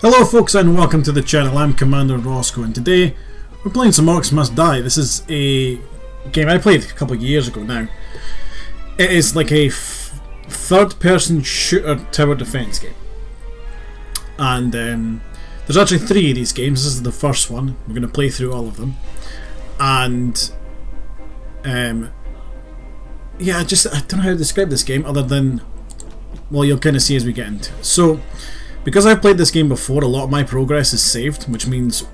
Hello folks and welcome to the channel. I'm Commander Rossko and today we're playing some Orcs Must Die. This is a game I played a couple of years ago now. It is like a third person shooter tower defense game. And there's actually 3 of these games. This is the first one. We're going to play through all of them. And yeah, I don't know how to describe this game other than, well, you'll kind of see as we get into it. So because I've played this game before, a lot of my progress is saved, which means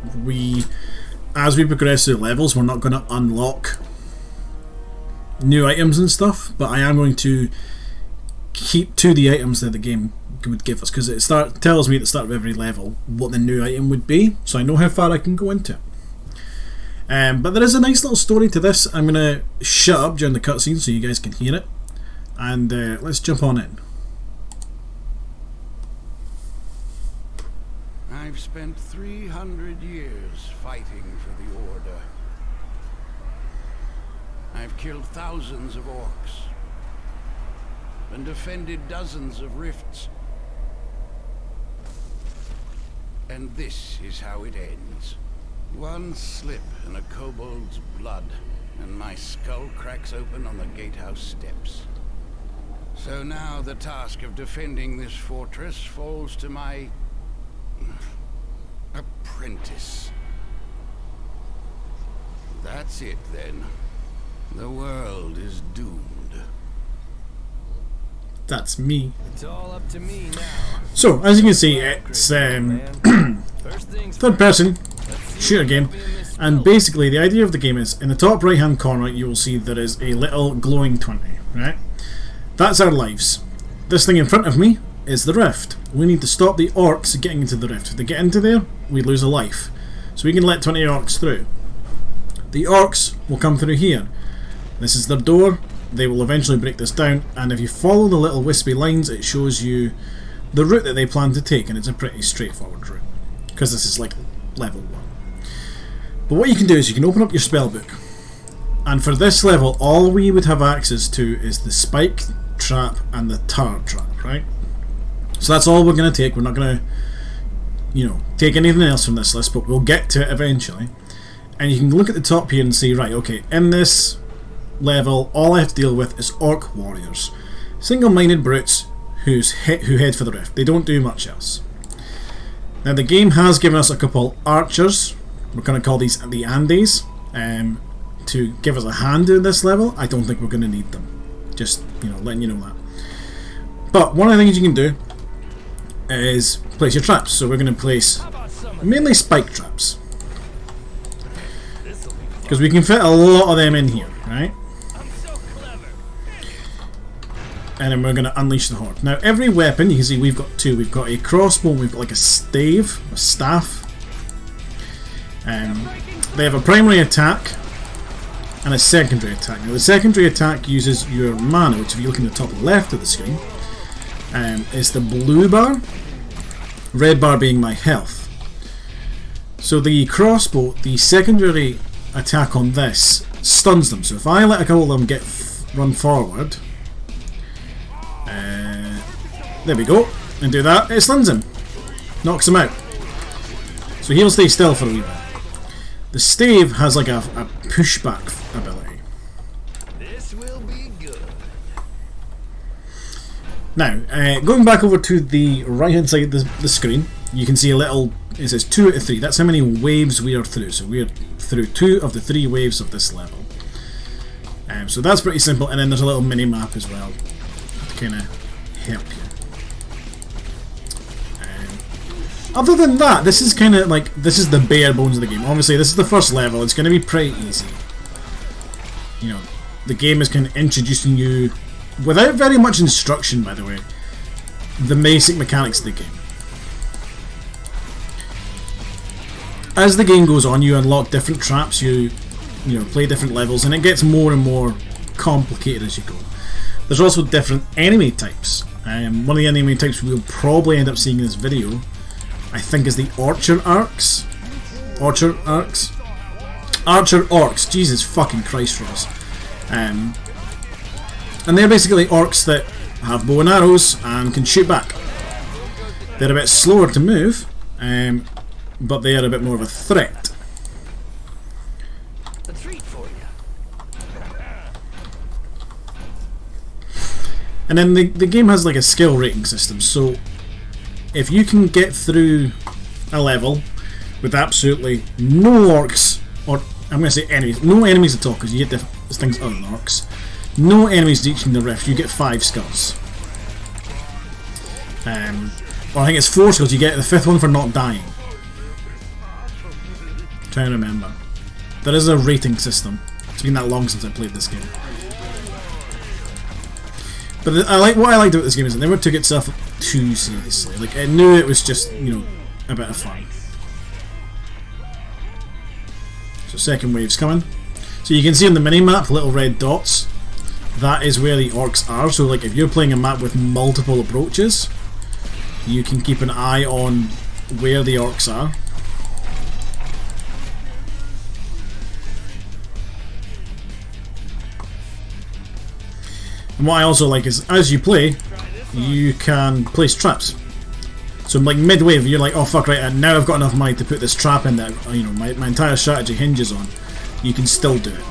as we progress through levels, we're not going to unlock new items and stuff, but I am going to keep to the items that the game would give us, because it tells me at the start of every level what the new item would be, so I know how far I can go into it. But there is a nice little story to this. I'm going to shut up during the cutscene so you guys can hear it, and let's jump on in. I've spent 300 years fighting for the Order. I've killed thousands of orcs and defended dozens of rifts. And this is how it ends. One slip and a kobold's blood, and my skull cracks open on the gatehouse steps. So now the task of defending this fortress falls to my apprentice. That's it then. The world is doomed. That's me. It's all up to me now. So, as you can see, it's third person shooter game, and basically the idea of the game is in the top right hand corner you will see there is a little glowing 20, right? That's our lives. This thing in front of me is the rift. We need to stop the orcs getting into the rift. If they get into there, we lose a life. So we can let 20 orcs through. The orcs will come through here. This is their door. They will eventually break this down, and if you follow the little wispy lines, it shows you the route that they plan to take, and it's a pretty straightforward route, because this is like level 1. But what you can do is you can open up your spellbook, and for this level all we would have access to is the spike trap and the tar trap, right? So that's all we're going to take. We're not going to, take anything else from this list, but we'll get to it eventually. And you can look at the top here and see, right, okay, in this level, all I have to deal with is orc warriors. Single-minded brutes who head for the rift. They don't do much else. Now, the game has given us a couple archers. We're going to call these the Andes, to give us a hand in this level. I don't think we're going to need them. Just, letting you know that. But one of the things you can do is place your traps. So we're going to place mainly spike traps, because we can fit a lot of them in here, right? And then we're going to unleash the horde. Now every weapon, you can see we've got 2. We've got a crossbow, we've got like a staff. They have a primary attack and a secondary attack. Now the secondary attack uses your mana, which if you look in the top left of the screen, is the blue bar, red bar being my health. So the crossbow, the secondary attack on this stuns them. So if I let a couple of them run forward, there we go, and do that, it stuns him, knocks him out. So he'll stay still for a wee bit. The stave has like a pushback ability. This will be good. Now, going back over to the right hand side of the screen, you can see a little, it says 2 out of 3. That's how many waves we are through. So we are through 2 of the 3 waves of this level. So that's pretty simple, and then there's a little mini map as well to kind of help you. Other than that, this is kind of like, this is the bare bones of the game. Obviously, this is the first level. It's going to be pretty easy. The game is kind of introducing you, without very much instruction, by the way, the basic mechanics of the game. As the game goes on, you unlock different traps, you play different levels, and it gets more and more complicated as you go. There's also different enemy types. One of the enemy types we'll probably end up seeing in this video, I think, is the Archer Orcs. Archer Orcs. Jesus fucking Christ, Ross. And they're basically orcs that have bow and arrows and can shoot back. They're a bit slower to move, but they are a bit more of a threat. A treat for you. And then the game has like a skill rating system, so if you can get through a level with absolutely no orcs, or I'm going to say enemies, no enemies at all, because you get the things other than orcs, no enemies reaching the rift, you get 5 skulls. Or I think it's 4 skulls, you get the 5th one for not dying. I'm trying to remember. There is a rating system. It's been that long since I played this game. But what I liked about this game is it never took itself too seriously. Like, it knew it was just, you know, a bit of fun. So second wave's coming. So you can see on the mini-map, little red dots. That is where the orcs are. So like if you're playing a map with multiple approaches, you can keep an eye on where the orcs are. And what I also like is, as you play, you can place traps. So like mid-wave, you're like, oh fuck, right, and now I've got enough money to put this trap in that, you know, my entire strategy hinges on. You can still do it.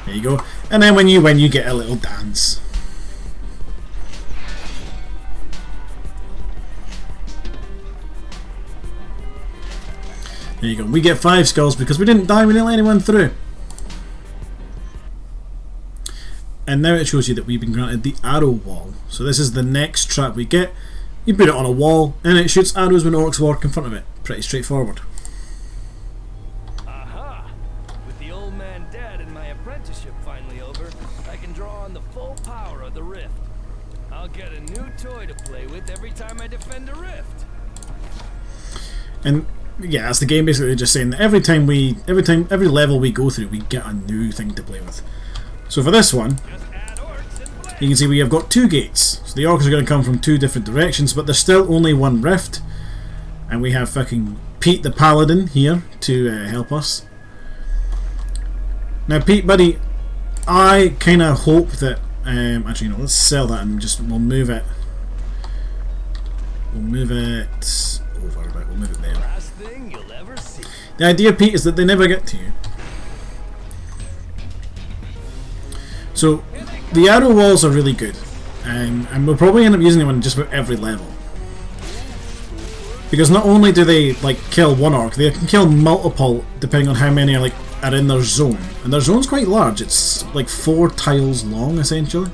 There you go. And then when you win, you get a little dance. There you go. We get 5 skulls because we didn't die, we didn't let anyone through. And now it shows you that we've been granted the arrow wall. So this is the next trap we get. You put it on a wall and it shoots arrows when orcs walk in front of it. Pretty straightforward. Aha! With the old man dead and my apprenticeship finally over, I can draw on the full power of the rift. I'll get a new toy to play with every time I defend a rift. And yeah, that's the game basically just saying that every level we go through, we get a new thing to play with. So for this one, you can see we have got 2 gates. So the orcs are going to come from 2 different directions, but there's still only 1 rift. And we have fucking Pete the Paladin here to help us. Now Pete, buddy, I kind of hope that... actually, no, let's sell that and we'll move it. We'll move it over a bit, we'll move it there. Last thing you'll ever see. The idea, Pete, is that they never get to you. So, the arrow walls are really good, and we'll probably end up using them on just about every level. Because not only do they like kill one orc, they can kill multiple depending on how many are in their zone. And their zone's quite large, it's like 4 tiles long essentially.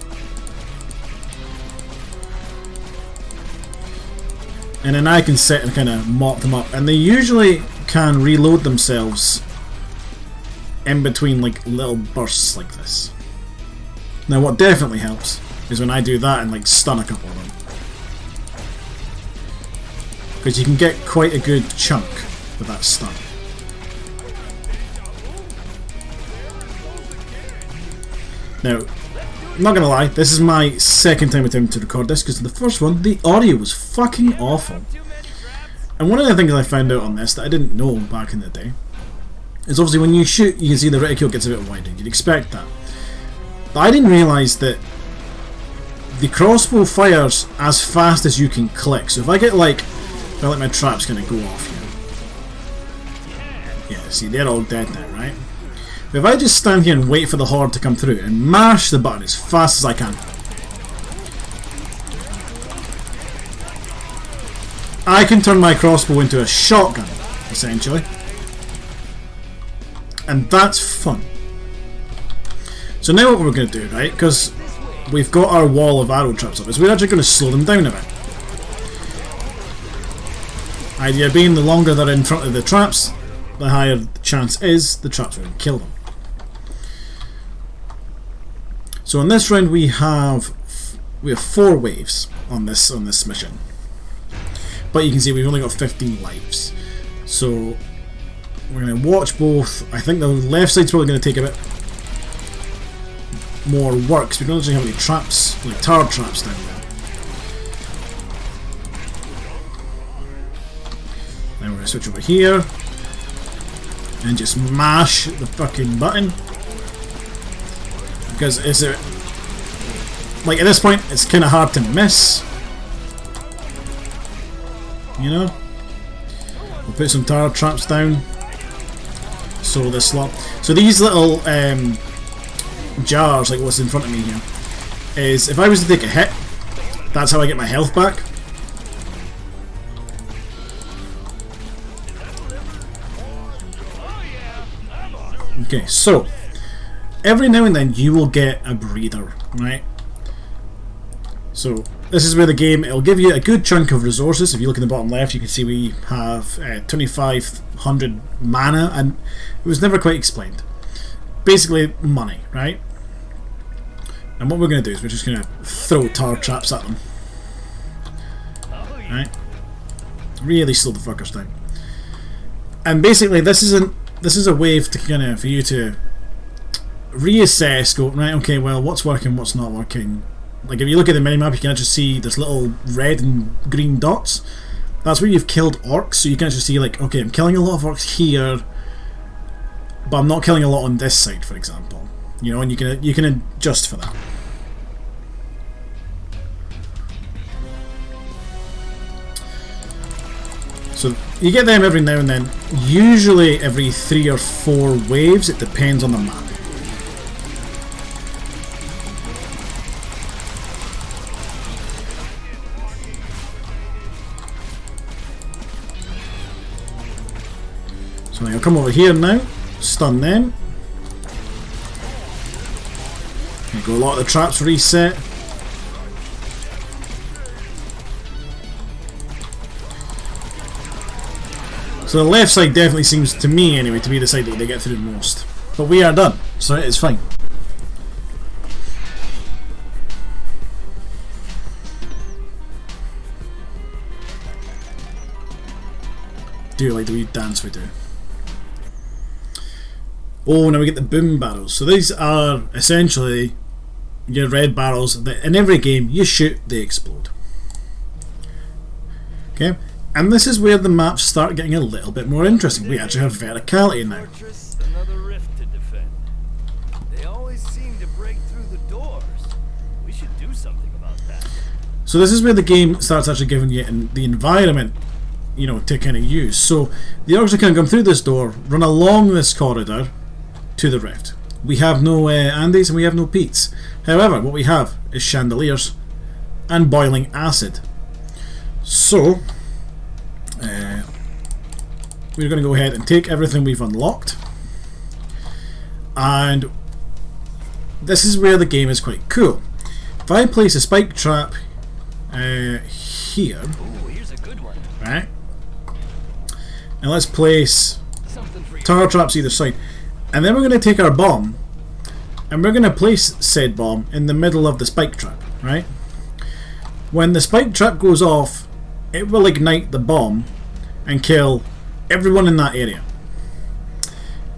And then I can sit and kind of mop them up, and they usually can reload themselves in between like little bursts like this. Now what definitely helps is when I do that and like stun a couple of them. Because you can get quite a good chunk with that stun. Now, I'm not gonna lie, this is my second time attempting to record this because the first one, the audio was fucking awful. And one of the things I found out on this that I didn't know back in the day is obviously when you shoot, you can see the reticule gets a bit wider. You'd expect that. But I didn't realise that the crossbow fires as fast as you can click. So if I get like, my trap's gonna go off here. Yeah, see, they're all dead now, right? But if I just stand here and wait for the horde to come through and mash the button as fast as I can, I can turn my crossbow into a shotgun, essentially. And that's fun. So now what we're going to do, right, because we've got our wall of arrow traps up, is we're actually going to slow them down a bit. Idea being, the longer they're in front of the traps, the higher the chance is the traps are going to kill them. So in this round we have 4 waves on this mission. But you can see we've only got 15 lives. So we're going to watch both. I think the left side's probably going to take a bit more work because we don't actually have any traps, like tar traps down there. Then we're going to switch over here and just mash the fucking button. Because at this point it's kind of hard to miss. you know? We'll put some tower traps down. So this lot. So these little jars, like what's in front of me here, is if I was to take a hit, that's how I get my health back. Okay, so every now and then you will get a breather, right? So this is where the game, it'll give you a good chunk of resources. If you look in the bottom left, you can see we have 2,500 mana, and it was never quite explained. Basically money, right? And what we're going to do is we're just going to throw tar traps at them. Right? Really slow the fuckers down. And basically this is a way to kind of, for you to reassess, go, right, okay, well, what's working, what's not working. Like if you look at the minimap, you can actually see there's little red and green dots. That's where you've killed orcs, so you can actually see like, okay, I'm killing a lot of orcs here, but I'm not killing a lot on this side, for example. You know, and you can adjust for that. So you get them every now and then, usually every 3 or 4 waves, it depends on the map. So I'll come over here now, stun them. There you go, a lot of the traps reset. So the left side definitely seems, to me anyway, to be the side that they get through the most. But we are done, so it's fine. Do you like the wee dance we do? Oh, now we get the boom barrels. So these are essentially your red barrels that in every game you shoot, they explode. Okay, and this is where the maps start getting a little bit more interesting. We actually have verticality now. Another rift to defend. They always seem to break through the doors. We should do something about that. So this is where the game starts actually giving you the environment, you know, to kind of use. So the orcs are going to come through this door, run along this corridor to the rift. We have no Andes and we have no peats. However, what we have is chandeliers and boiling acid. So we're going to go ahead and take everything we've unlocked, and this is where the game is quite cool. If I place a spike trap here, Ooh, here's a good one. right, and let's place tower traps either side, and then we're going to take our bomb and we're going to place said bomb in the middle of the spike trap, right? When the spike trap goes off, it will ignite the bomb and kill everyone in that area.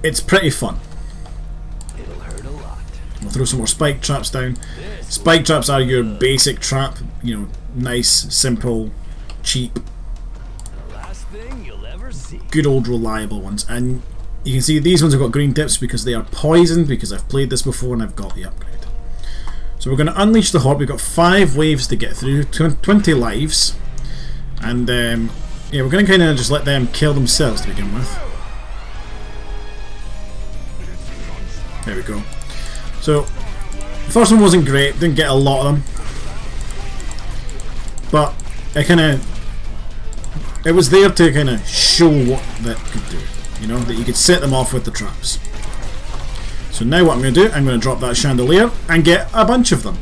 It's pretty fun. It'll hurt a lot. We'll throw some more spike traps down. Spike traps are your basic trap, you know, nice, simple, cheap, The last thing you'll ever see. good old reliable ones. And you can see these ones have got green tips because they are poisoned, because I've played this before and I've got the upgrade. So we're going to unleash the horde. We've got 5 waves to get through, 20 lives, and yeah, we're going to kind of just let them kill themselves to begin with. There we go. So the first one wasn't great, didn't get a lot of them, but it was there to kind of show what that could do, you know, that you could set them off with the traps. So now what I'm going to do, I'm going to drop that chandelier and get a bunch of them.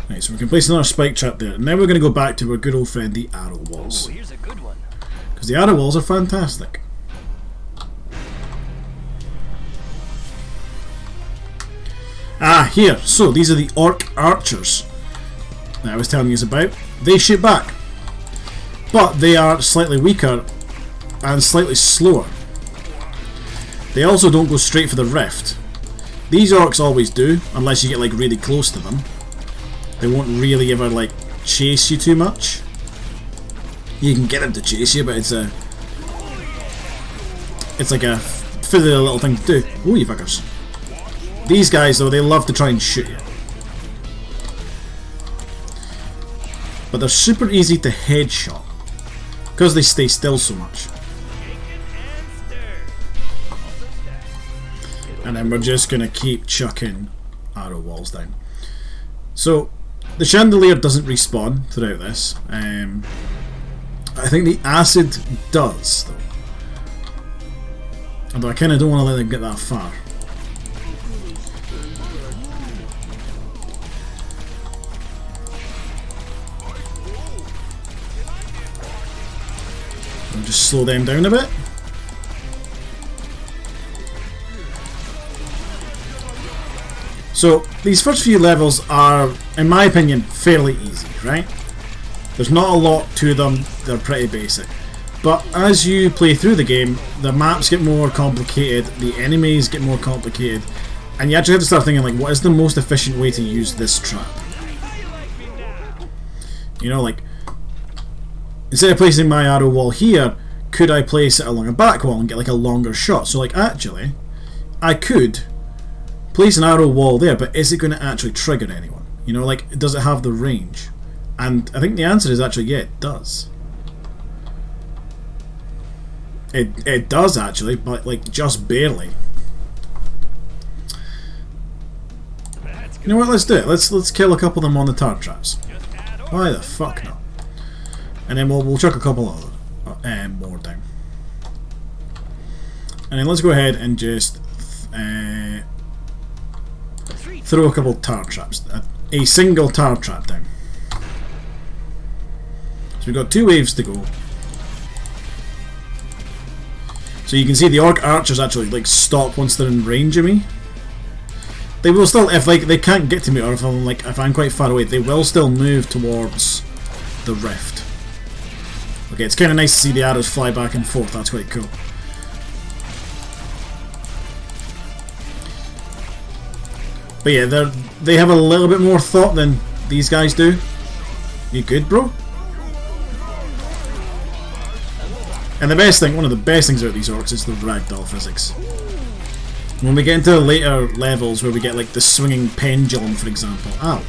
Right, so we can place another spike trap there. And now we're going to go back to our good old friend, the arrow walls. Ooh, here's a good one. Because the arrow walls are fantastic. Ah, here. So these are the orc archers that I was telling you about. They shoot back, but they are slightly weaker and slightly slower. They also don't go straight for the rift. These orcs always do, unless you get like really close to them. They won't really ever like chase you too much. You can get them to chase you, but it's like a fiddly little thing to do. Ooh, you fuckers. These guys, though, they love to try and shoot you. But they're super easy to headshot because they stay still so much. And then we're just going to keep chucking arrow walls down. So, the chandelier doesn't respawn throughout this. I think the acid does, though. Although I kind of don't want to let them get that far. I'll just slow them down a bit. So, these first few levels are, in my opinion, fairly easy, right? There's not a lot to them, they're pretty basic. But as you play through the game, the maps get more complicated, the enemies get more complicated, and you actually have to start thinking, like, what is the most efficient way to use this trap? You know, like, instead of placing my arrow wall here, could I place it along a back wall and get, like, a longer shot? So, like, actually, I could place an arrow wall there, but is it going to actually trigger anyone? You know, like, does it have the range? And I think the answer is actually, yeah, it does. It does actually, but like just barely. You know what? Let's do it. Let's kill a couple of them on the tar traps. Why the fuck not? And then we'll chuck a couple of more down. And then let's go ahead and just throw a couple tar traps. A single tar trap down. So we've got 2 waves to go. So you can see the orc archers actually like stop once they're in range of me. They will still, if like they can't get to me, or if I'm quite far away, they will still move towards the rift. Okay, it's kind of nice to see the arrows fly back and forth. That's quite cool. But yeah, they have a little bit more thought than these guys do. You good, bro? And the best thing, one of the best things about these orcs is the ragdoll physics. When we get into later levels where we get like the swinging pendulum, for example. Ow.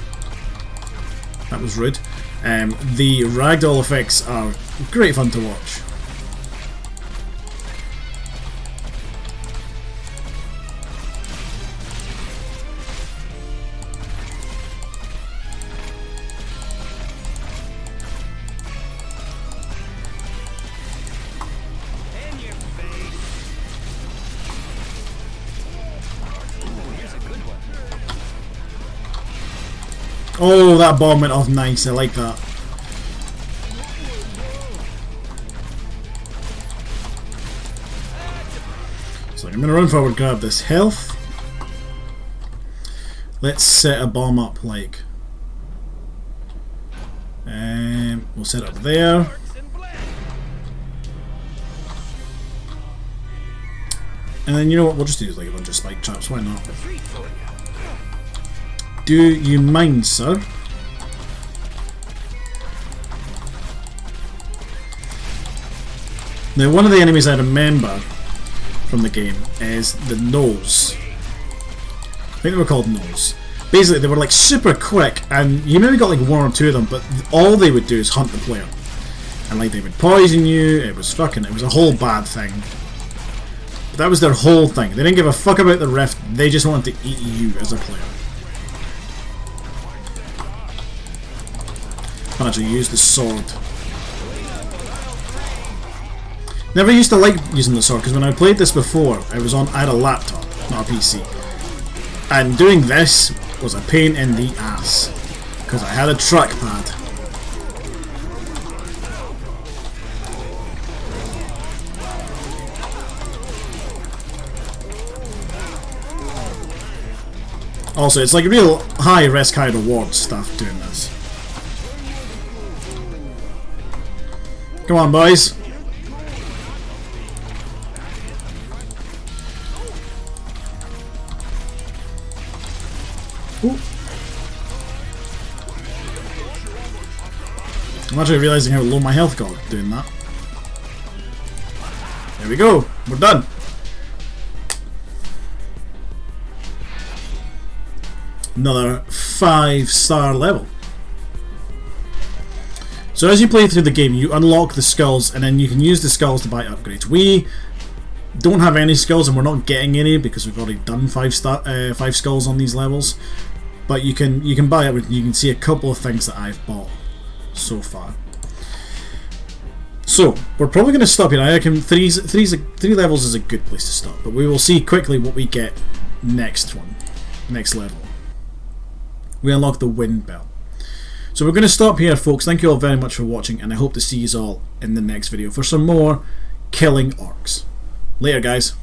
That was rude. The ragdoll effects are great fun to watch. Oh, that bomb went off nice, I like that. So I'm going to run forward, grab this health. Let's set a bomb up like... we'll set it up there. And then you know what, we'll just use like a bunch of spike traps, why not? Do you mind, sir? Now, one of the enemies I remember from the game is the gnolls. I think they were called gnolls. Basically, they were like super quick, and you maybe got like 1 or 2 of them, but all they would do is hunt the player. And like they would poison you, it was a whole bad thing. But that was their whole thing. They didn't give a fuck about the rift, they just wanted to eat you as a player. I'll actually use the sword. Never used to like using the sword because when I played this before, I had a laptop, not a PC. And doing this was a pain in the ass because I had a trackpad. Also, it's like real high risk, high reward stuff doing this. Come on, boys. Ooh. I'm actually realising how low my health got doing that. There we go. We're done. another 5-star level. So as you play through the game, you unlock the skulls, and then you can use the skulls to buy upgrades. We don't have any skulls, and we're not getting any because we've already done 5 skulls on these levels. But you can buy it. You can see a couple of things that I've bought so far. So we're probably going to stop here. I reckon 3 levels is a good place to stop. But we will see quickly what we get next level. We unlock the wind belt. So we're going to stop here, folks. Thank you all very much for watching, and I hope to see you all in the next video for some more killing orcs. Later, guys.